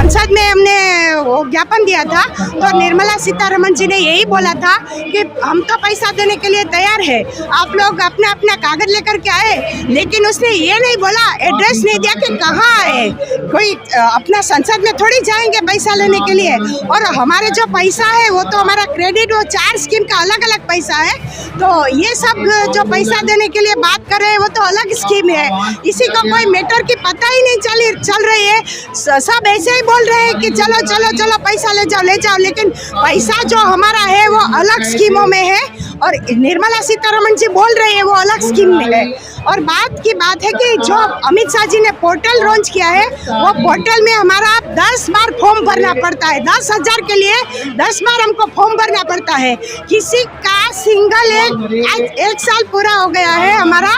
संसद में हमने वो ज्ञापन दिया था, तो निर्मला सीतारमण जी ने यही बोला था कि हम तो पैसा देने के लिए तैयार है, आप लोग अपना अपना कागज लेकर के आए। लेकिन उसने ये नहीं बोला, एड्रेस नहीं दिया कि कहाँ आए। कोई अपना संसद में थोड़ी जाएंगे पैसा लेने के लिए। और हमारे जो पैसा है वो तो हमारा क्रेडिट, वो 4 स्कीम का अलग अलग पैसा है। तो ये सब जो पैसा देने के लिए बात कर रहे हैं वो तो अलग स्कीम है। इसी को कोई मैटर की पता ही नहीं चल रही है। सब ऐसे ही बोल रहे हैं कि चलो चलो चलो पैसा ले जाओ, लेकिन पैसा जो हमारा है वो अलग स्कीमों में है और निर्मला सीतारमण जी बोल रहे हैं वो अलग स्कीम में है। और बात है कि जो अमित शाह जी ने पोर्टल लॉन्च किया है, वो पोर्टल में हमारा 10 बार फॉर्म भरना पड़ता है। 10,000 के लिए 10 बार हमको फॉर्म भरना पड़ता है। किसी का सिंगल एक साल पूरा हो गया है हमारा,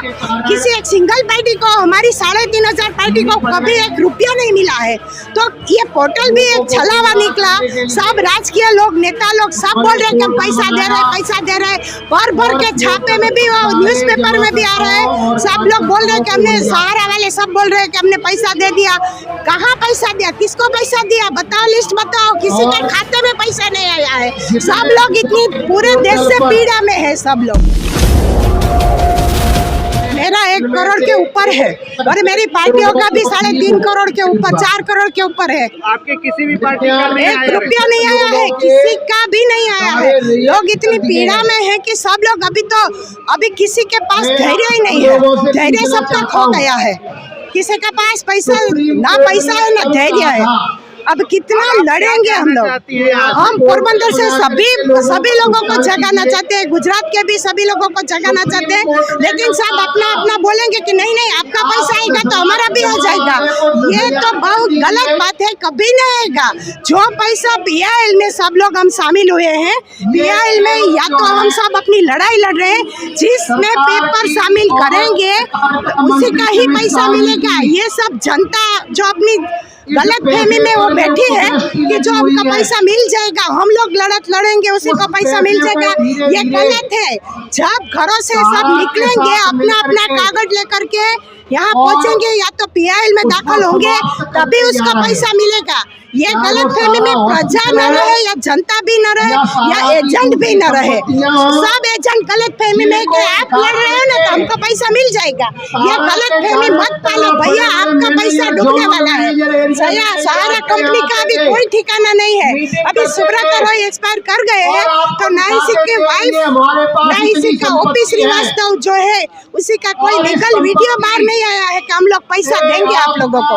किसी एक सिंगल पार्टी को, हमारी 3,500 पार्टी को कभी 1 रुपया नहीं मिला है। तो ये पोर्टल भी एक छलावा निकला। सब राजकीय लोग, नेता लोग सब बोल रहे हैं कि हम पैसा दे रहे हैं, भर के छापे में भी, न्यूज़पेपर में भी आ रहा है। सब लोग बोल रहे हैं कि हमने, सहारा वाले सब बोल रहे हैं कि हमने पैसा दे दिया। कहाँ पैसा दिया, किसको पैसा दिया, बताओ, लिस्ट बताओ। किसी के खाते में पैसा नहीं आया है। सब लोग इतनी पूरे देश से पीड़ा में है सब लोग। मेरा 1 करोड़ के ऊपर है और मेरी पार्टियों का भी 3.5 करोड़ के ऊपर, 4 करोड़ के ऊपर है। आपके किसी भी पार्टी का 1 रुपया नहीं आया है, किसी का भी नहीं आया है। लोग इतनी पीड़ा में है कि सब लोग अभी किसी के पास धैर्य ही नहीं है। धैर्य सबका खो गया है। किसी के पास पैसा है ना धैर्य है। अब कितना लड़ेंगे हम लोग। हम पोरबंदर से सभी लोगों को जगाना चाहते हैं, गुजरात के भी सभी लोगों को जगाना चाहते हैं, लेकिन सब अपना अपना बोलेंगे कि नहीं आपका पैसा आएगा तो हमारा भी हो जाएगा। ये तो बहुत गलत बात है, कभी नहीं आएगा। जो पैसा PIL में सब लोग हम शामिल हुए हैं, PIL में या तो हम सब अपनी लड़ाई लड़ रहे हैं, जिसमें पेपर शामिल करेंगे उसी का ही पैसा मिलेगा। ये सब जनता जो अपनी गलत फहमी में वो बैठी है कि जो हमका पैसा मिल जाएगा, हम लोग लड़ेंगे उसी को पैसा मिल जाएगा, ये गलत है। जब घरों से सब निकलेंगे अपना अपना कागज लेकर के यहाँ पहुँचेंगे, या तो PIL में दाखिल होंगे तभी उसका पैसा मिलेगा। ये गलत फहमी में प्रजा न रहे या जनता भी न रहे या एजेंट भी न रहे। सब एजेंट गलत फहमी में कि आप लड़ रहे हो ना तो हमको पैसा मिल जाएगा। ये गलत फहमी मत पालो भैया, आपका पैसा डूबने वाला है। सहारा कंपनी का अभी कोई ठिकाना नहीं है। अभी सुब्रत रॉय एक्सपायर कर गए हैं, तो नाइसिक के वाइफ, नाइसिक का OP श्रीवास्तव जो है, उसी का कोई लीगल वीडियो बाहर नहीं आया है कि हम लोग पैसा देंगे आप लोगों को।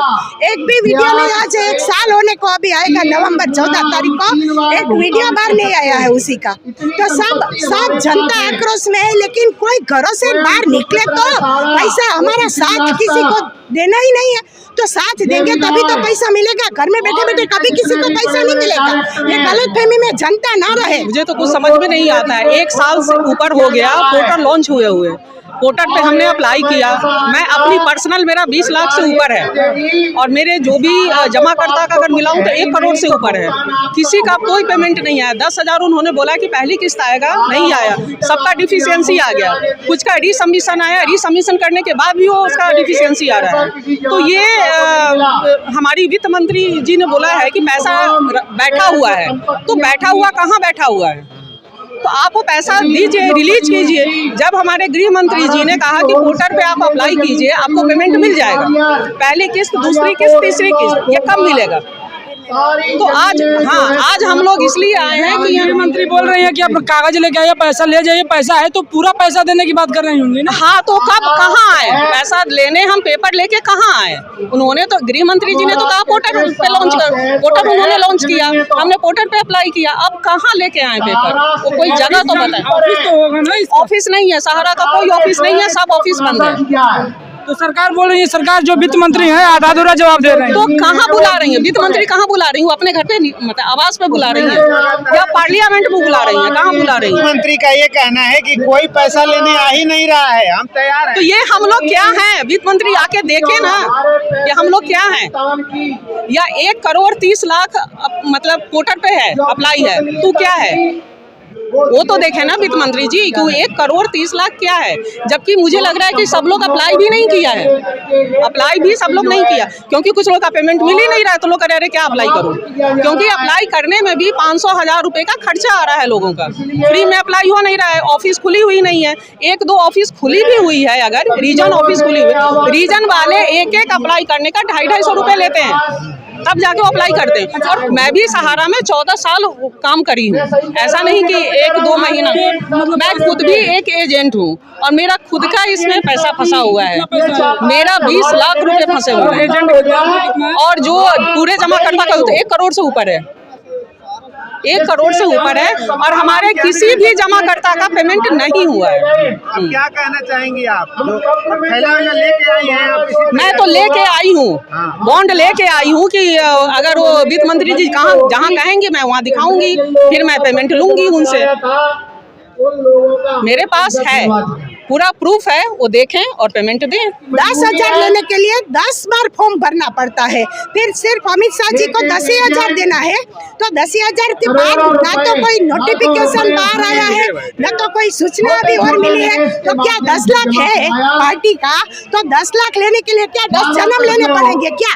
एक भी वीडियो नहीं, आज 1 साल होने को अभी आएगा, नवंबर 14 तारीख को एक वीडियो बाहर नहीं आया है उसी का। तो सब जनता आक्रोश में है, लेकिन कोई घरों से बाहर निकले तो पैसा हमारा साथ किसी को देना ही नहीं है। तो साथ देंगे तभी तो पैसा मिलेगा। घर में बैठे बैठे कभी किसी को पैसा नहीं मिलेगा। ये गलत फहमी में जनता ना रहे। मुझे तो कुछ समझ में नहीं आता है। 1 साल से ऊपर हो गया पोर्टल लॉन्च हुए। पोर्टल पे हमने अप्लाई किया। मैं अपनी पर्सनल, मेरा 20 लाख से ऊपर है और मेरे जो भी जमाकर्ता का अगर मिलाऊं तो 1 करोड़ से ऊपर है। किसी का कोई पेमेंट नहीं आया। 10,000 उन्होंने बोला कि पहली किस्त आएगा, नहीं आया। सबका डिफिशियंसी आ गया। कुछ का रीसबमिशन आया, रीसबमिशन करने के बाद भी वो उसका डिफिशियंसी आ रहा है। तो ये हमारी वित्त मंत्री जी ने बोला है कि पैसा बैठा हुआ है, तो बैठा हुआ कहाँ बैठा हुआ है? तो आप वो पैसा दीजिए, रिलीज कीजिए। जब हमारे गृह मंत्री जी ने कहा कि पोर्टल पे आप अप्लाई कीजिए, आपको पेमेंट मिल जाएगा, पहली किस्त, दूसरी किस्त, तीसरी किस्त, ये कब मिलेगा? तो आज हम लोग इसलिए आए हैं कि गृह मंत्री बोल रहे हैं कि आप कागज लेके आइए, पैसा ले जाइए। पैसा है तो पूरा पैसा देने की बात कर रही होंगी ना। हाँ, तो कब कहाँ आए पैसा लेने? हम पेपर लेके कहाँ आए? उन्होंने तो, गृह मंत्री जी ने तो कहा पोर्टल पे लॉन्च कर, पोर्टल उन्होंने लॉन्च किया, हमने पोर्टल पे अप्लाई किया। अब कहाँ लेके आए पेपर? वो कोई जगह तो बताए। ऑफिस तो होगा ना? ऑफिस नहीं है, सहारा का कोई ऑफिस नहीं है, सब ऑफिस बंद है। तो सरकार बोल रही है, सरकार जो वित्त मंत्री है आधा अधूरा जवाब दे रहे हैं। तो कहाँ बुला रही है वित्त मंत्री? कहाँ बुला रही हूँ? अपने घर पे, मतलब आवास पे बुला रही है या पार्लियामेंट में बुला रही है? कहाँ बुला रही है? मंत्री का ये कहना है कि कोई पैसा लेने आ ही नहीं रहा है, हम तैयार हैं। तो ये हम लोग क्या हैं? वित्त मंत्री आके देखे ना कि हम लोग क्या हैं। या 1 करोड़ 30 लाख मतलब पोर्टल पे है, अप्लाई है, तू क्या है? वो तो देखे ना वित्त मंत्री जी, क्यों 1 करोड़ 30 लाख क्या है, जबकि मुझे लग रहा है कि सब लोग अप्लाई भी नहीं किया है, अप्लाई भी सब लोग नहीं किया, क्योंकि कुछ लोग का पेमेंट मिल ही नहीं रहा है, तो लोग कह रहे क्या अप्लाई करूं, क्योंकि अप्लाई करने में भी 500,000 रुपए का खर्चा आ रहा है लोगों का, फ्री में अप्लाई हो नहीं रहा है, ऑफिस खुली हुई नहीं है, 1-2 ऑफिस खुली भी हुई है, अगर रीजन ऑफिस खुली हुई है, रीजन वाले एक अप्लाई करने का 250-250 रुपए लेते हैं, तब जाके अप्लाई करते हैं। और मैं भी सहारा में 14 साल काम करी हूँ, ऐसा नहीं कि 1-2 महीना, मैं खुद भी एक एजेंट हूँ और मेरा खुद का इसमें पैसा फंसा हुआ है, मेरा 20 लाख रुपए फंसे हुए हैं, और जो पूरे जमा करता का 1 करोड़ से ऊपर है, 1 करोड़ से ऊपर है, और हमारे किसी भी जमाकर्ता का पेमेंट नहीं हुआ है। अब क्या कहना चाहेंगी आप? थैला लेके आई हैं आप? मैं तो लेके आई हूँ, बॉन्ड लेके आई हूँ कि अगर वो वित्त मंत्री जी जहाँ कहेंगे मैं वहाँ दिखाऊंगी, फिर मैं पेमेंट लूंगी उनसे, मेरे पास है पूरा प्रूफ है, वो देखें और पेमेंट दें। 10,000 लेने के लिए 10 बार फॉर्म भरना पड़ता है, फिर सिर्फ अमित शाह जी को 10,000 देना है, तो 10,000 के बाद ना तो कोई नोटिफिकेशन बाहर आया है, ना तो कोई सूचना अभी और मिली है, तो क्या 10 लाख है पार्टी का, तो 10 लाख लेने के लिए क्या 10 जन्म लेने पड़ेंगे क्या?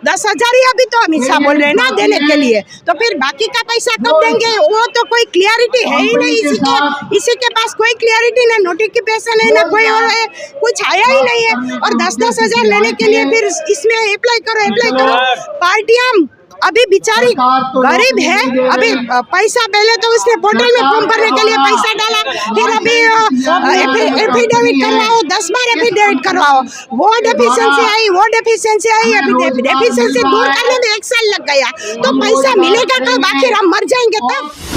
10,000 ही अभी तो अमित शाह बोल रहे हैं ना देने के लिए, तो फिर बाकी का पैसा कब देंगे? वो तो कोई क्लियरिटी है ही नहीं, इसी के पास कोई क्लियरिटी नहीं, नोटिफिकेशन है ना कोई और है, कुछ आया ही नहीं है, और 10-10 हजार लेने के लिए फिर इसमें अप्लाई करो। पार्टियां अभी बेचारी गरीब है, अभी पैसा पहले तो उसने पोर्टल में फॉर्म भरने के लिए पैसा डाला, फिर अभी एफिडेविट करवाओ, 10 बार एफिडेविट करवाओ, वो डेफिशिएंसी आई, अभी डेफिशिएंसी दूर करने में 1 साल लग गया, तो पैसा मिलेगा कब? आखिर हम मर जाएंगे तब।